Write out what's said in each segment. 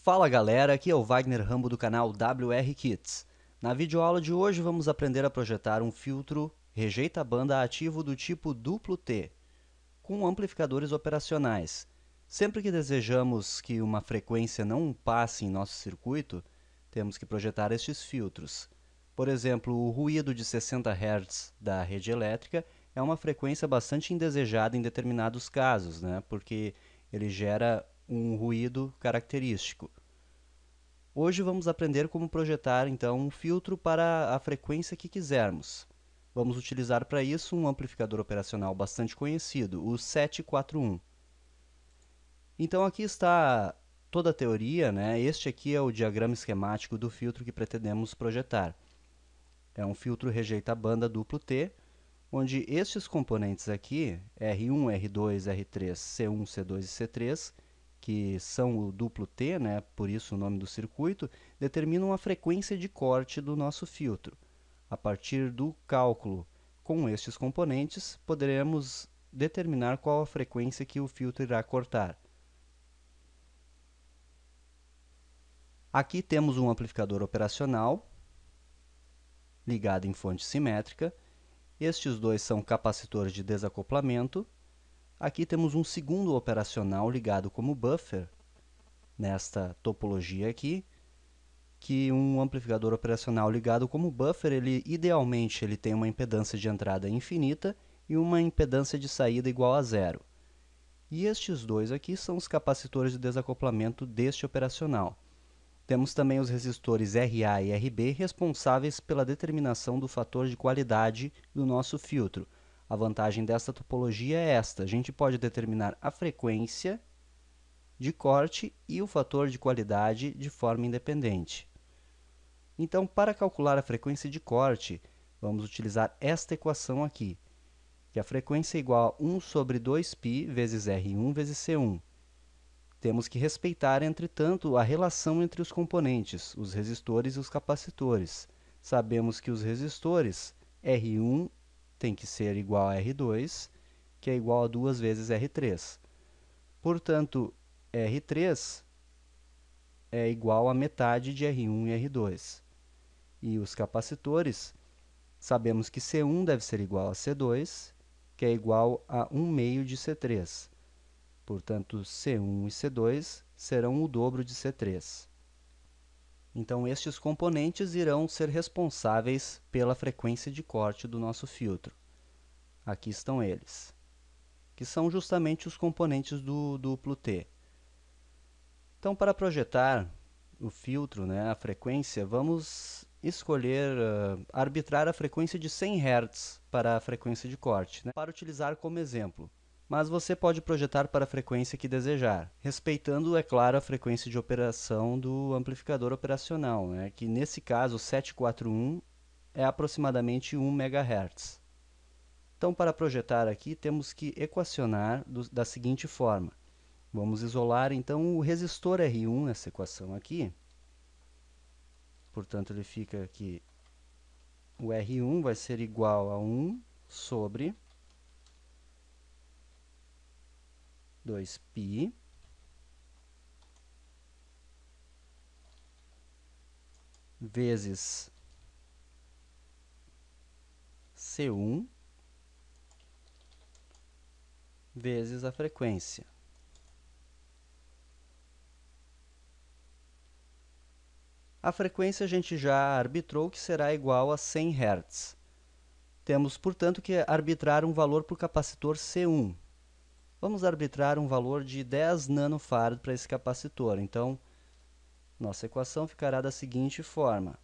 Fala galera, aqui é o Wagner Rambo do canal WR Kits. Na videoaula de hoje vamos aprender a projetar um filtro rejeita banda ativo do tipo duplo T, com amplificadores operacionais. Sempre que desejamos que uma frequência não passe em nosso circuito, temos que projetar estes filtros. Por exemplo, o ruído de 60 Hz da rede elétrica é uma frequência bastante indesejada em determinados casos, porque ele gera um ruído característico. Hoje vamos aprender como projetar então um filtro para a frequência que quisermos. Vamos utilizar para isso um amplificador operacional bastante conhecido, o 741. Então aqui está toda a teoria, Este aqui é o diagrama esquemático do filtro que pretendemos projetar. É um filtro rejeita banda duplo T, onde estes componentes aqui, R1, R2, R3, C1, C2 e C3, que são o duplo T, por isso o nome do circuito, determinam a frequência de corte do nosso filtro. A partir do cálculo com estes componentes, poderemos determinar qual a frequência que o filtro irá cortar. Aqui temos um amplificador operacional ligado em fonte simétrica. Estes dois são capacitores de desacoplamento. Aqui temos um segundo operacional ligado como buffer, nesta topologia aqui, que um amplificador operacional ligado como buffer, idealmente ele tem uma impedância de entrada infinita e uma impedância de saída igual a zero. E estes dois aqui são os capacitores de desacoplamento deste operacional. Temos também os resistores RA e RB responsáveis pela determinação do fator de qualidade do nosso filtro. A vantagem desta topologia é esta: a gente pode determinar a frequência de corte e o fator de qualidade de forma independente. Então, para calcular a frequência de corte, vamos utilizar esta equação aqui, que a frequência é igual a 1 sobre 2π vezes R1 vezes C1. Temos que respeitar, entretanto, a relação entre os componentes, os resistores e os capacitores. Sabemos que os resistores, R1 tem que ser igual a R2, que é igual a 2 vezes R3. Portanto, R3 é igual a metade de R1 e R2. E os capacitores, sabemos que C1 deve ser igual a C2, que é igual a 1 meio de C3. Portanto, C1 e C2 serão o dobro de C3. Então, estes componentes irão ser responsáveis pela frequência de corte do nosso filtro. Aqui estão eles, que são justamente os componentes do duplo T. Então, para projetar o filtro, a frequência, vamos escolher, arbitrar a frequência de 100 Hz para a frequência de corte, para utilizar como exemplo. Mas você pode projetar para a frequência que desejar, respeitando, é claro, a frequência de operação do amplificador operacional, que nesse caso, o 741 é aproximadamente 1 MHz. Então, para projetar aqui, temos que equacionar da seguinte forma. Vamos isolar, então, o resistor R1 nessa equação aqui. Portanto, ele fica aqui, o R1 vai ser igual a 1 sobre 2π vezes C1 vezes a frequência. A frequência a gente já arbitrou que será igual a 100 Hz. Temos, portanto, que arbitrar um valor para o capacitor C1. Vamos arbitrar um valor de 10 nanofarad para esse capacitor. Então, nossa equação ficará da seguinte forma.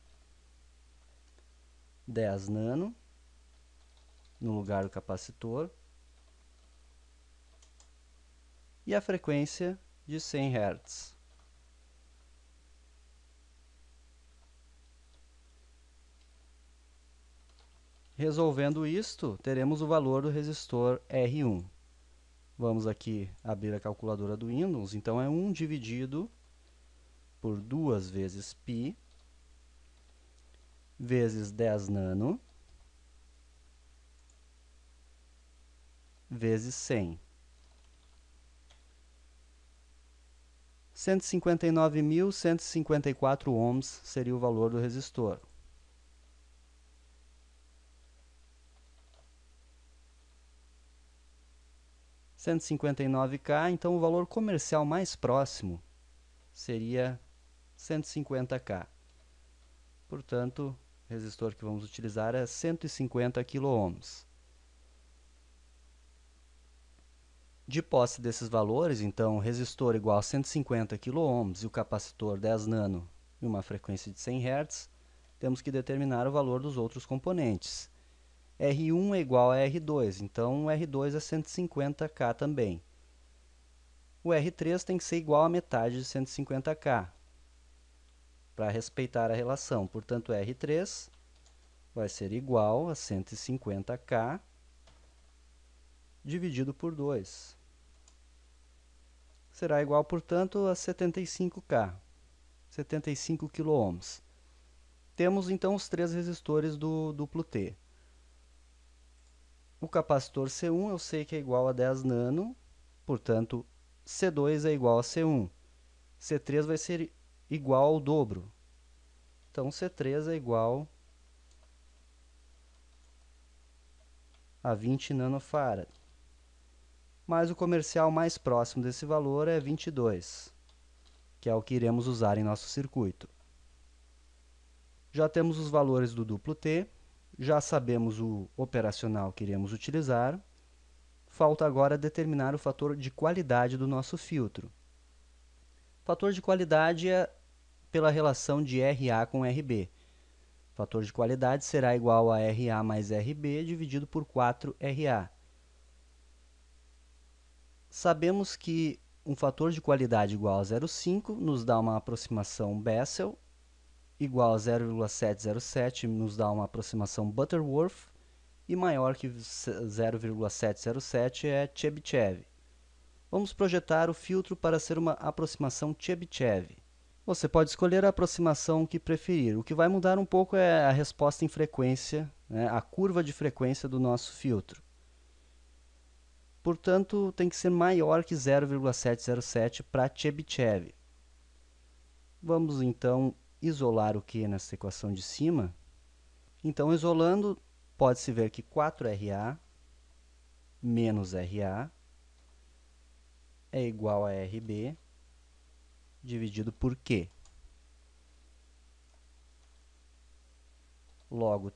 10 nano no lugar do capacitor e a frequência de 100 Hz. Resolvendo isto, teremos o valor do resistor R1. Vamos aqui abrir a calculadora do Windows. Então, é 1 dividido por 2 vezes π vezes 10 nano vezes 100. 159.154 ohms seria o valor do resistor. $159K, então o valor comercial mais próximo seria 150K. Portanto, o resistor que vamos utilizar é 150 kΩ. De posse desses valores, então, o resistor igual a 150 kΩ e o capacitor 10 nano e uma frequência de 100 Hz, temos que determinar o valor dos outros componentes. R1 é igual a R2, então o R2 é 150K também. O R3 tem que ser igual a metade de 150K, para respeitar a relação. Portanto, R3 vai ser igual a 150K dividido por 2. Será igual, portanto, a 75K, 75 kΩ. Temos, então, os três resistores do duplo T. O capacitor C1 eu sei que é igual a 10 nano, portanto, C2 é igual a C1. C3 vai ser igual ao dobro. Então, C3 é igual a 20 nanofarad. Mas o comercial mais próximo desse valor é 22, que é o que iremos usar em nosso circuito. Já temos os valores do duplo T, já sabemos o operacional que iremos utilizar. Falta agora determinar o fator de qualidade do nosso filtro. O fator de qualidade é pela relação de RA com RB. O fator de qualidade será igual a RA mais RB dividido por 4RA. Sabemos que um fator de qualidade igual a 0,5 nos dá uma aproximação Bessel, igual a 0,707 nos dá uma aproximação Butterworth, e maior que 0,707 é Chebyshev. Vamos projetar o filtro para ser uma aproximação Chebyshev. Você pode escolher a aproximação que preferir. O que vai mudar um pouco é a resposta em frequência, né, a curva de frequência do nosso filtro. Portanto, tem que ser maior que 0,707 para Chebyshev. Vamos, então, isolar o Q nessa equação de cima. Então, isolando, pode-se ver que 4RA menos RA é igual a RB dividido por Q. Logo,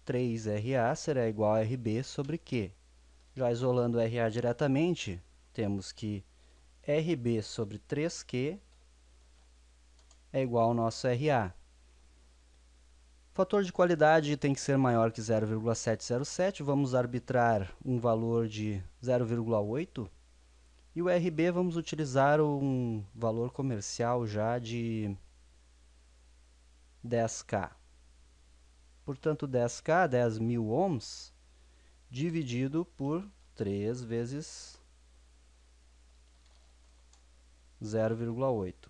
3RA será igual a RB sobre Q. Já isolando RA diretamente, temos que RB sobre 3Q é igual ao nosso RA. O fator de qualidade tem que ser maior que 0,707, vamos arbitrar um valor de 0,8. E o RB vamos utilizar um valor comercial já de 10K. Portanto, 10K, 10.000 ohms, dividido por 3 vezes 0,8.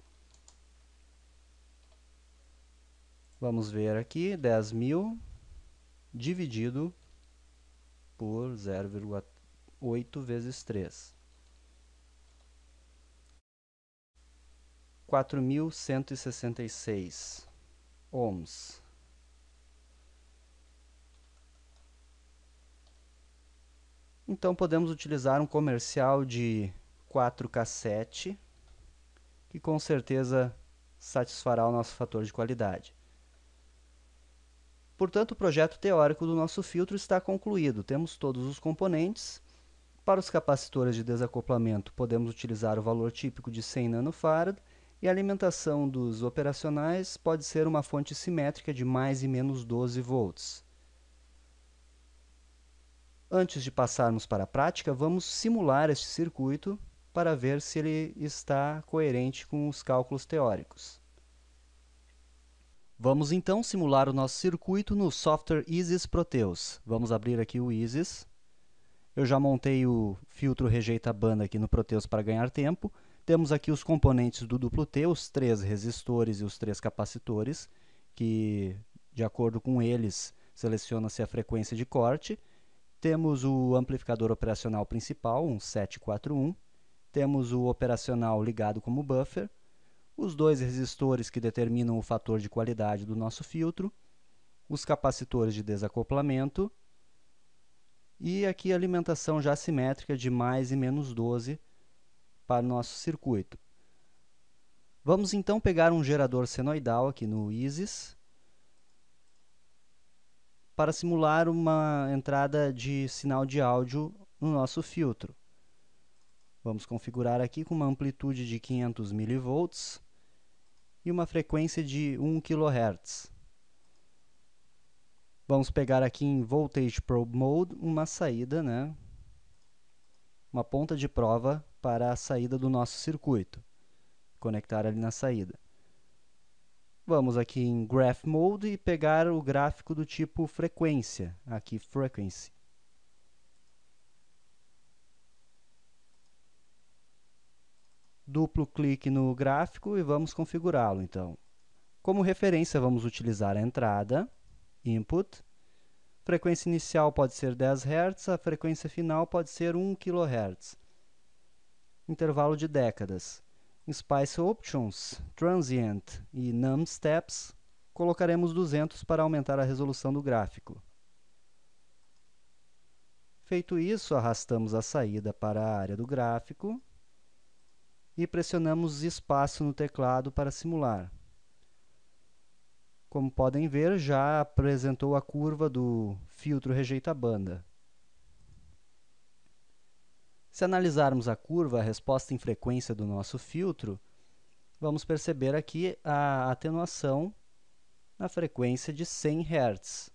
Vamos ver aqui, 10.000 dividido por 0,8 vezes 3. 4.166 ohms. Então, podemos utilizar um comercial de 4K7, que com certeza satisfará o nosso fator de qualidade. Portanto, o projeto teórico do nosso filtro está concluído. Temos todos os componentes. Para os capacitores de desacoplamento, podemos utilizar o valor típico de 100 nanofarad, e a alimentação dos operacionais pode ser uma fonte simétrica de mais e menos 12 volts. Antes de passarmos para a prática, vamos simular este circuito para ver se ele está coerente com os cálculos teóricos. Vamos então simular o nosso circuito no software Isis Proteus. Vamos abrir aqui o Isis. Eu já montei o filtro rejeita banda aqui no Proteus para ganhar tempo. Temos aqui os componentes do duplo T, os 3 resistores e os 3 capacitores, que, de acordo com eles, seleciona-se a frequência de corte. Temos o amplificador operacional principal, um 741. Temos o operacional ligado como buffer. os dois resistores que determinam o fator de qualidade do nosso filtro, os capacitores de desacoplamento e aqui a alimentação já simétrica de mais e menos 12 para o nosso circuito. Vamos então pegar um gerador senoidal aqui no ISIS para simular uma entrada de sinal de áudio no nosso filtro. Vamos configurar aqui com uma amplitude de 500 mV e uma frequência de 1 kHz. Vamos pegar aqui em Voltage Probe Mode uma saída, uma ponta de prova para a saída do nosso circuito. Conectar ali na saída. Vamos aqui em Graph Mode e pegar o gráfico do tipo frequência, aqui Frequency. Duplo clique no gráfico e vamos configurá-lo, então. Como referência, vamos utilizar a entrada, Input. Frequência inicial pode ser 10 Hz, a frequência final pode ser 1 kHz. Intervalo de décadas. Em Spice Options, Transient e Num Steps, colocaremos 200 para aumentar a resolução do gráfico. Feito isso, arrastamos a saída para a área do gráfico e pressionamos espaço no teclado para simular. Como podem ver, já apresentou a curva do filtro rejeita-banda. Se analisarmos a curva, a resposta em frequência do nosso filtro, vamos perceber aqui a atenuação na frequência de 100 Hz,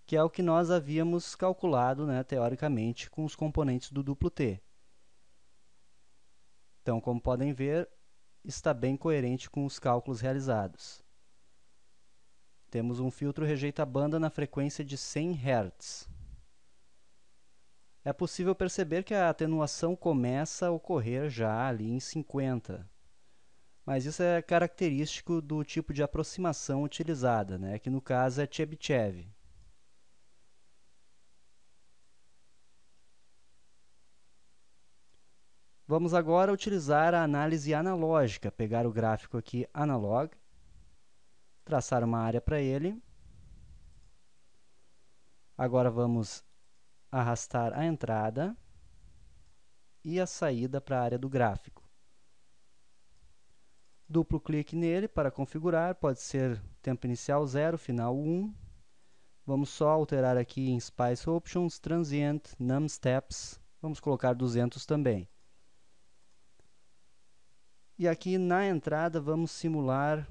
que é o que nós havíamos calculado, teoricamente, com os componentes do duplo T. Então, como podem ver, está bem coerente com os cálculos realizados. Temos um filtro rejeita-banda na frequência de 100 Hz. É possível perceber que a atenuação começa a ocorrer já ali em 50. Mas isso é característico do tipo de aproximação utilizada, que no caso é Chebyshev. Vamos agora utilizar a análise analógica, pegar o gráfico aqui Analog, traçar uma área para ele. Agora vamos arrastar a entrada e a saída para a área do gráfico. Duplo clique nele para configurar, pode ser tempo inicial 0, final 1. Vamos só alterar aqui em Spice Options, Transient, Num Steps, vamos colocar 200 também. E aqui na entrada vamos simular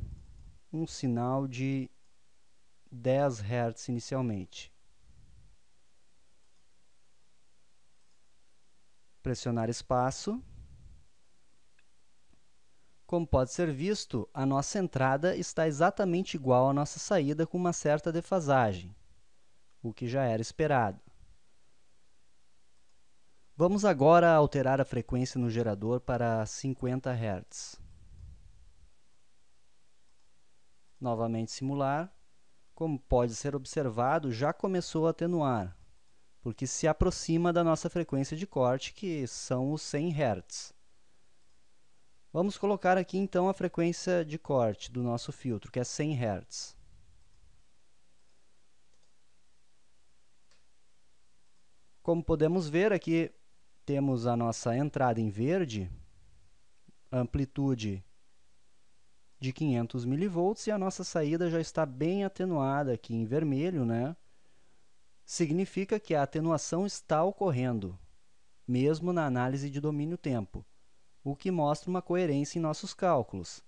um sinal de 10 Hz inicialmente. Pressionar espaço. Como pode ser visto, a nossa entrada está exatamente igual à nossa saída com uma certa defasagem, o que já era esperado. Vamos agora alterar a frequência no gerador para 50 Hz. Novamente simular. Como pode ser observado, já começou a atenuar, porque se aproxima da nossa frequência de corte, que são os 100 Hz. Vamos colocar aqui então a frequência de corte do nosso filtro, que é 100 Hz. Como podemos ver, aqui temos a nossa entrada em verde, amplitude de 500 mV, e a nossa saída já está bem atenuada aqui em vermelho, Significa que a atenuação está ocorrendo, mesmo na análise de domínio-tempo, o que mostra uma coerência em nossos cálculos.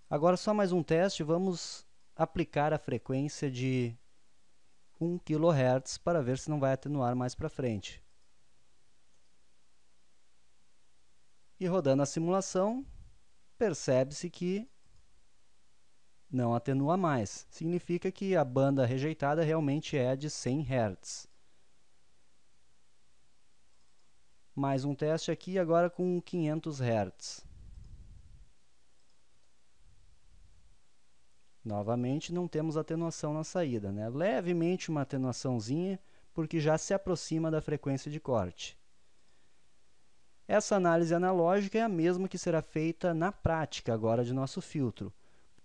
Agora, só mais um teste, vamos aplicar a frequência de 1 kHz para ver se não vai atenuar mais para frente. E rodando a simulação, percebe-se que não atenua mais. Significa que a banda rejeitada realmente é de 100 Hz. Mais um teste aqui, agora com 500 Hz. Novamente, não temos atenuação na saída, Levemente uma atenuaçãozinha, porque já se aproxima da frequência de corte. Essa análise analógica é a mesma que será feita na prática agora de nosso filtro.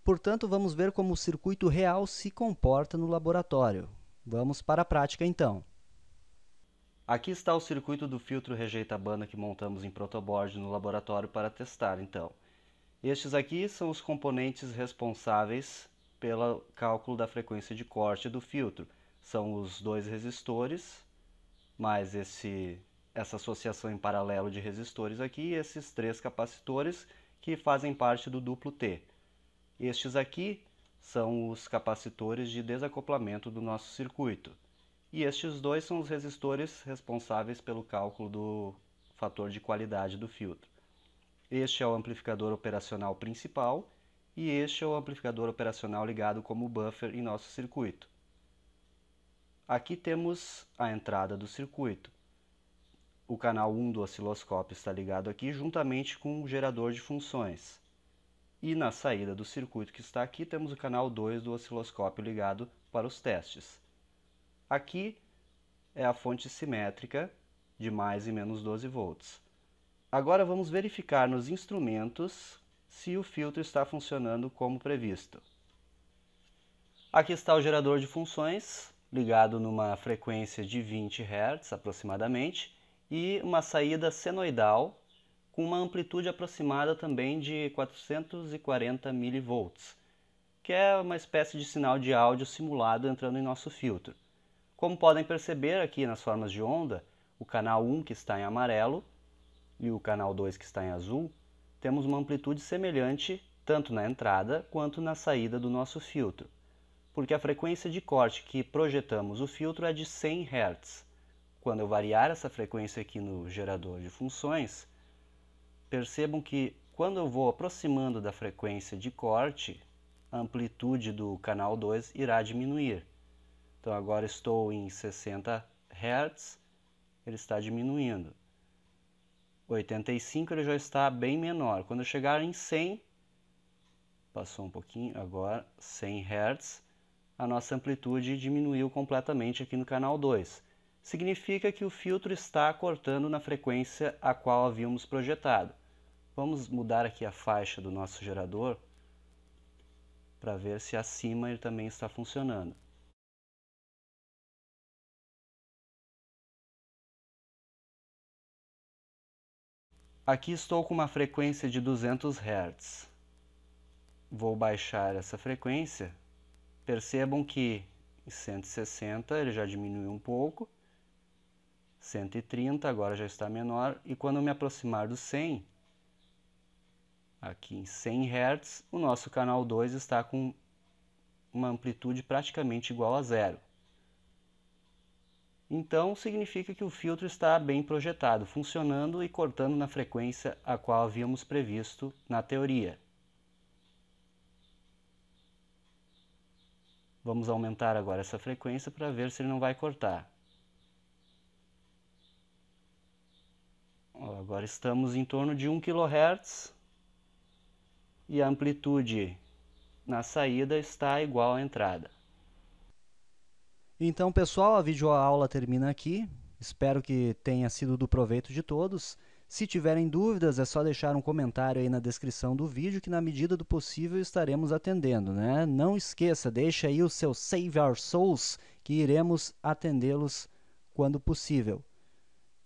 Portanto, vamos ver como o circuito real se comporta no laboratório. Vamos para a prática então. Aqui está o circuito do filtro rejeita-banda que montamos em protoboard no laboratório para testar então. Estes aqui são os componentes responsáveis pelo cálculo da frequência de corte do filtro. São os 2 resistores, mais essa associação em paralelo de resistores aqui, e esses 3 capacitores que fazem parte do duplo T. Estes aqui são os capacitores de desacoplamento do nosso circuito. E estes 2 são os resistores responsáveis pelo cálculo do fator de qualidade do filtro. Este é o amplificador operacional principal e este é o amplificador operacional ligado como buffer em nosso circuito. Aqui temos a entrada do circuito. O canal 1 do osciloscópio está ligado aqui juntamente com o gerador de funções. E na saída do circuito que está aqui temos o canal 2 do osciloscópio ligado para os testes. Aqui é a fonte simétrica de mais e menos 12 volts. Agora vamos verificar nos instrumentos se o filtro está funcionando como previsto. Aqui está o gerador de funções, ligado numa frequência de 20 Hz aproximadamente, e uma saída senoidal com uma amplitude aproximada também de 440 mV, que é uma espécie de sinal de áudio simulado entrando em nosso filtro. Como podem perceber aqui nas formas de onda, o canal 1 que está em amarelo e o canal 2 que está em azul, temos uma amplitude semelhante tanto na entrada quanto na saída do nosso filtro, porque a frequência de corte que projetamos o filtro é de 100 Hz. Quando eu variar essa frequência aqui no gerador de funções, percebam que quando eu vou aproximando da frequência de corte, a amplitude do canal 2 irá diminuir. Então agora estou em 60 Hz, ele está diminuindo. 85 ele já está bem menor. Quando eu chegar em 100, passou um pouquinho, agora 100 Hz, a nossa amplitude diminuiu completamente aqui no canal 2. Significa que o filtro está cortando na frequência a qual havíamos projetado. Vamos mudar aqui a faixa do nosso gerador para ver se acima ele também está funcionando. Aqui estou com uma frequência de 200 Hz. Vou baixar essa frequência. Percebam que em 160 ele já diminuiu um pouco. 130 agora já está menor. E quando eu me aproximar do 100, aqui em 100 Hz, o nosso canal 2 está com uma amplitude praticamente igual a zero. Então, significa que o filtro está bem projetado, funcionando e cortando na frequência a qual havíamos previsto na teoria. Vamos aumentar agora essa frequência para ver se ele não vai cortar. Agora estamos em torno de 1 kHz e a amplitude na saída está igual à entrada. Então, pessoal, a videoaula termina aqui. Espero que tenha sido do proveito de todos. Se tiverem dúvidas, é só deixar um comentário aí na descrição do vídeo que, na medida do possível, estaremos atendendo, né? Não esqueça, deixa aí o seu Save Our Souls, que iremos atendê-los quando possível.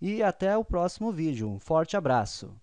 E até o próximo vídeo. Um forte abraço!